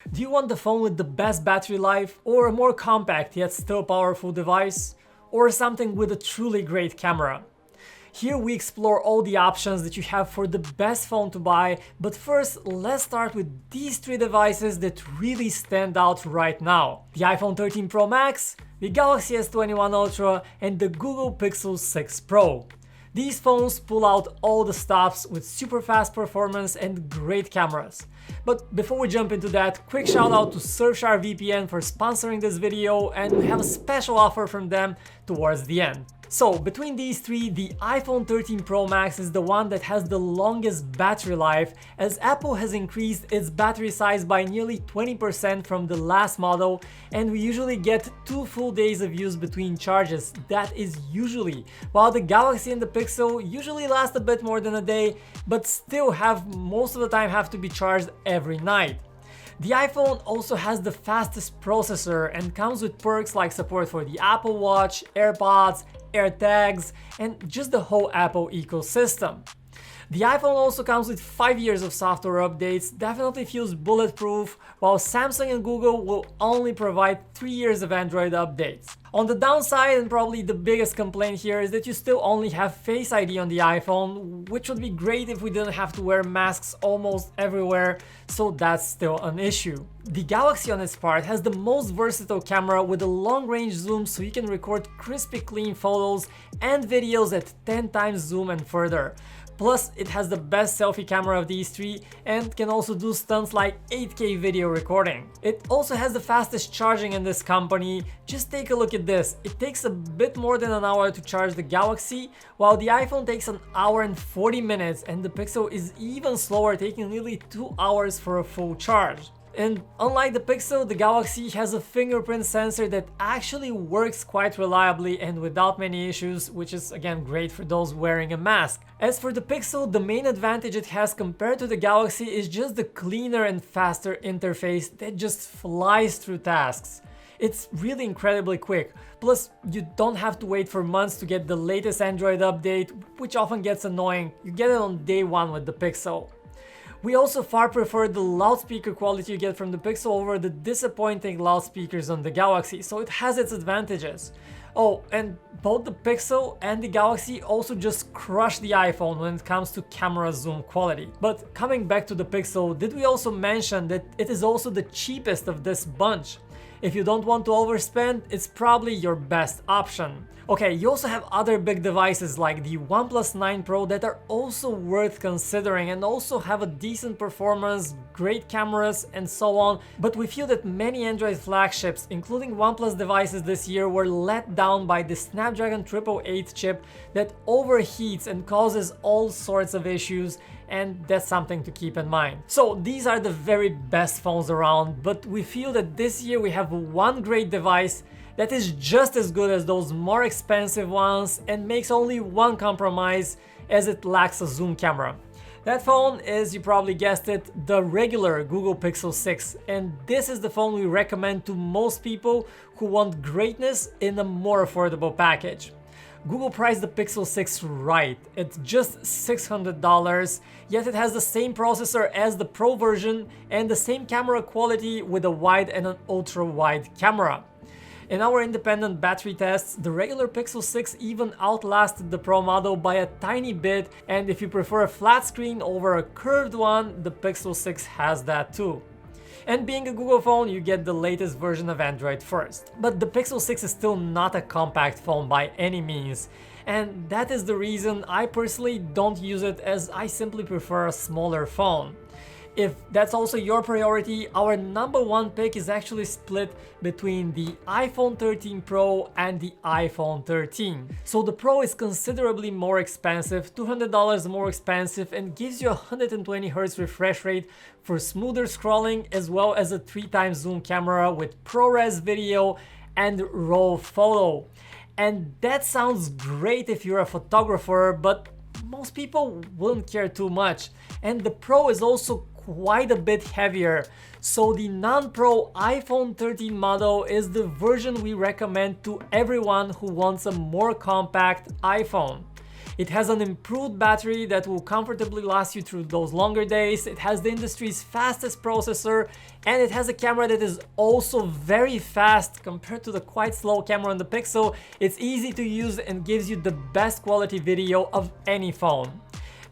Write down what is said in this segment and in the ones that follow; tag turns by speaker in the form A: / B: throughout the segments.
A: Do you want the phone with the best battery life, or a more compact yet still powerful device, or something with a truly great camera? Here we explore all the options that you have for the best phone to buy, but first let's start with these three devices that really stand out right now: the iPhone 13 Pro Max, the Galaxy S21 Ultra, and the Google Pixel 6 Pro. These phones pull out all the stops with super fast performance and great cameras. But before we jump into that, quick shout out to Surfshark VPN for sponsoring this video, and we have a special offer from them towards the end. So between these three, the iPhone 13 Pro Max is the one that has the longest battery life, as Apple has increased its battery size by nearly 20% from the last model, and we usually get 2 full days of use between charges. That is usually, while the Galaxy and the Pixel usually last a bit more than a day, but still most of the time have to be charged every night. The iPhone also has the fastest processor and comes with perks like support for the Apple Watch, AirPods, AirTags, and just the whole Apple ecosystem. The iPhone also comes with 5 years of software updates, definitely feels bulletproof, while Samsung and Google will only provide 3 years of Android updates. On the downside, and probably the biggest complaint here, is that you still only have Face ID on the iPhone, which would be great if we didn't have to wear masks almost everywhere, so that's still an issue. The Galaxy on its part has the most versatile camera with a long-range zoom, so you can record crispy clean photos and videos at 10 times zoom and further. Plus, it has the best selfie camera of these three and can also do stunts like 8K video recording. It also has the fastest charging in this company. Just take a look at this. It takes a bit more than an hour to charge the Galaxy, while the iPhone takes an hour and 40 minutes, and the Pixel is even slower, taking nearly 2 hours for a full charge. And unlike the Pixel, the Galaxy has a fingerprint sensor that actually works quite reliably and without many issues, which is again great for those wearing a mask. As for the Pixel, the main advantage it has compared to the Galaxy is just the cleaner and faster interface that just flies through tasks. It's really incredibly quick, plus you don't have to wait for months to get the latest Android update, which often gets annoying. You get it on day one with the Pixel. We also far prefer the loudspeaker quality you get from the Pixel over the disappointing loudspeakers on the Galaxy, so it has its advantages. Oh, and both the Pixel and the Galaxy also just crush the iPhone when it comes to camera zoom quality. But coming back to the Pixel, did we also mention that it is also the cheapest of this bunch? If you don't want to overspend, it's probably your best option. Okay, you also have other big devices like the OnePlus 9 Pro that are also worth considering and also have a decent performance, great cameras, and so on, but we feel that many Android flagships, including OnePlus devices this year, were let down by the Snapdragon 888 chip that overheats and causes all sorts of issues, and that's something to keep in mind. So these are the very best phones around, but we feel that this year we have one great device that is just as good as those more expensive ones and makes only one compromise, as it lacks a zoom camera. That phone is, you probably guessed it, the regular Google Pixel 6, and this is the phone we recommend to most people who want greatness in a more affordable package. Google priced the Pixel 6 right, it's just $600, yet it has the same processor as the Pro version and the same camera quality with a wide and an ultra-wide camera. In our independent battery tests, the regular Pixel 6 even outlasted the Pro model by a tiny bit, and if you prefer a flat screen over a curved one, the Pixel 6 has that too. And being a Google phone, you get the latest version of Android first. But the Pixel 6 is still not a compact phone by any means, and that is the reason I personally don't use it, as I simply prefer a smaller phone. If that's also your priority, our number one pick is actually split between the iPhone 13 Pro and the iPhone 13. So the Pro is considerably more expensive, $200 more expensive, and gives you a 120Hz refresh rate for smoother scrolling, as well as a 3x zoom camera with ProRes video and RAW photo. And that sounds great if you're a photographer, but most people wouldn't care too much. And the Pro is also quite a bit heavier, so the non-Pro iPhone 13 model is the version we recommend to everyone who wants a more compact iPhone. It has an improved battery that will comfortably last you through those longer days. It has the industry's fastest processor, and it has a camera that is also very fast compared to the quite slow camera on the Pixel. It's easy to use and gives you the best quality video of any phone.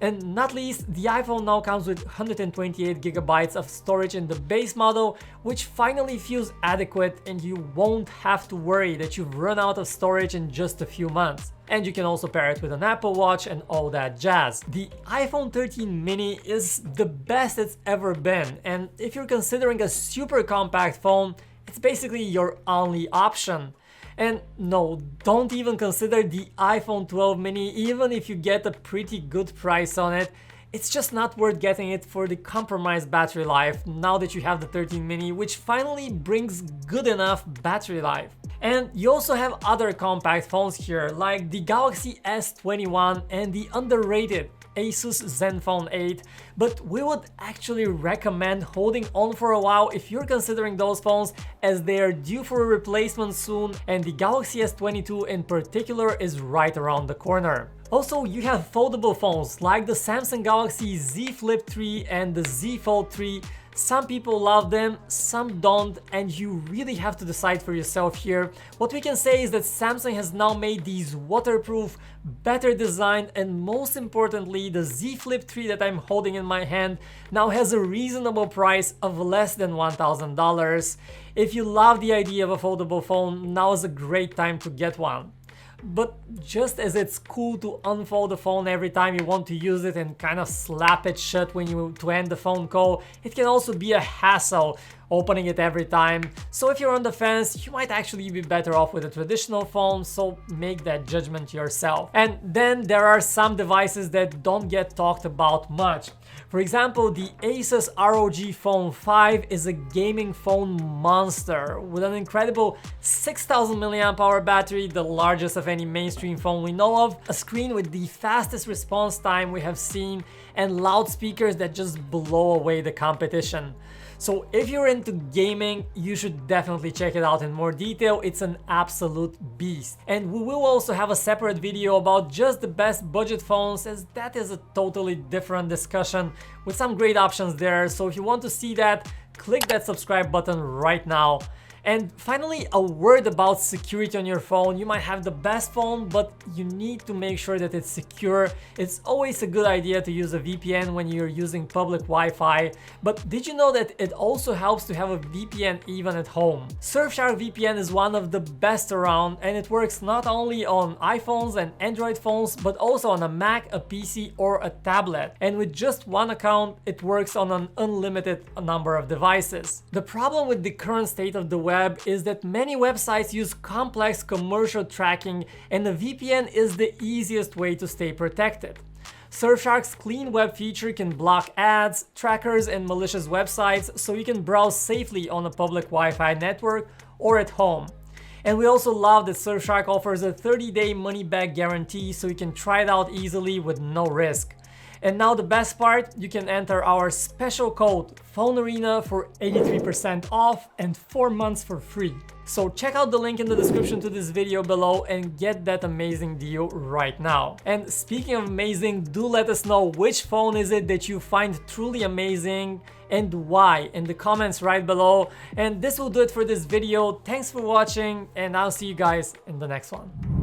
A: And not least, the iPhone now comes with 128 gigabytes of storage in the base model, which finally feels adequate, and you won't have to worry that you've run out of storage in just a few months. And you can also pair it with an Apple Watch and all that jazz. The iPhone 13 mini is the best it's ever been, and if you're considering a super compact phone, it's basically your only option. And no, don't even consider the iPhone 12 mini, even if you get a pretty good price on it. It's just not worth getting it for the compromised battery life now that you have the 13 mini, which finally brings good enough battery life. And you also have other compact phones here, like the Galaxy S21 and the underrated Asus Zenfone 8, but we would actually recommend holding on for a while if you're considering those phones, as they are due for a replacement soon, and the Galaxy S22 in particular is right around the corner. Also, you have foldable phones like the Samsung Galaxy Z Flip 3 and the Z Fold 3. Some people love them, some don't, and you really have to decide for yourself here. What we can say is that Samsung has now made these waterproof, better designed, and most importantly, the Z Flip 3 that I'm holding in my hand now has a reasonable price of less than $1,000. If you love the idea of a foldable phone, now is a great time to get one. But just as it's cool to unfold the phone every time you want to use it and kind of slap it shut when you to end the phone call, it can also be a hassle opening it every time. So if you're on the fence, you might actually be better off with a traditional phone, so make that judgment yourself. And then there are some devices that don't get talked about much. For example, the Asus ROG Phone 5 is a gaming phone monster with an incredible 6000 mAh battery, the largest of any mainstream phone we know of, a screen with the fastest response time we have seen, and loudspeakers that just blow away the competition. So if you're into gaming, you should definitely check it out in more detail. It's an absolute beast. And we will also have a separate video about just the best budget phones, as that is a totally different discussion with some great options there. So if you want to see that, click that subscribe button right now. And finally, a word about security on your phone. You might have the best phone, but you need to make sure that it's secure. It's always a good idea to use a VPN when you're using public Wi-Fi. But did you know that it also helps to have a VPN even at home? Surfshark VPN is one of the best around, and it works not only on iPhones and Android phones, but also on a Mac, a PC, or a tablet. And with just one account, it works on an unlimited number of devices. The problem with the current state of the web is that many websites use complex commercial tracking, and a VPN is the easiest way to stay protected. Surfshark's Clean Web feature can block ads, trackers, and malicious websites, so you can browse safely on a public Wi-Fi network or at home. And we also love that Surfshark offers a 30-day money-back guarantee, so you can try it out easily with no risk. And now the best part, you can enter our special code PhoneArena for 83% off and 4 months for free. So check out the link in the description to this video below and get that amazing deal right now. And speaking of amazing, do let us know which phone is it that you find truly amazing and why in the comments right below. And this will do it for this video. Thanks for watching, and I'll see you guys in the next one.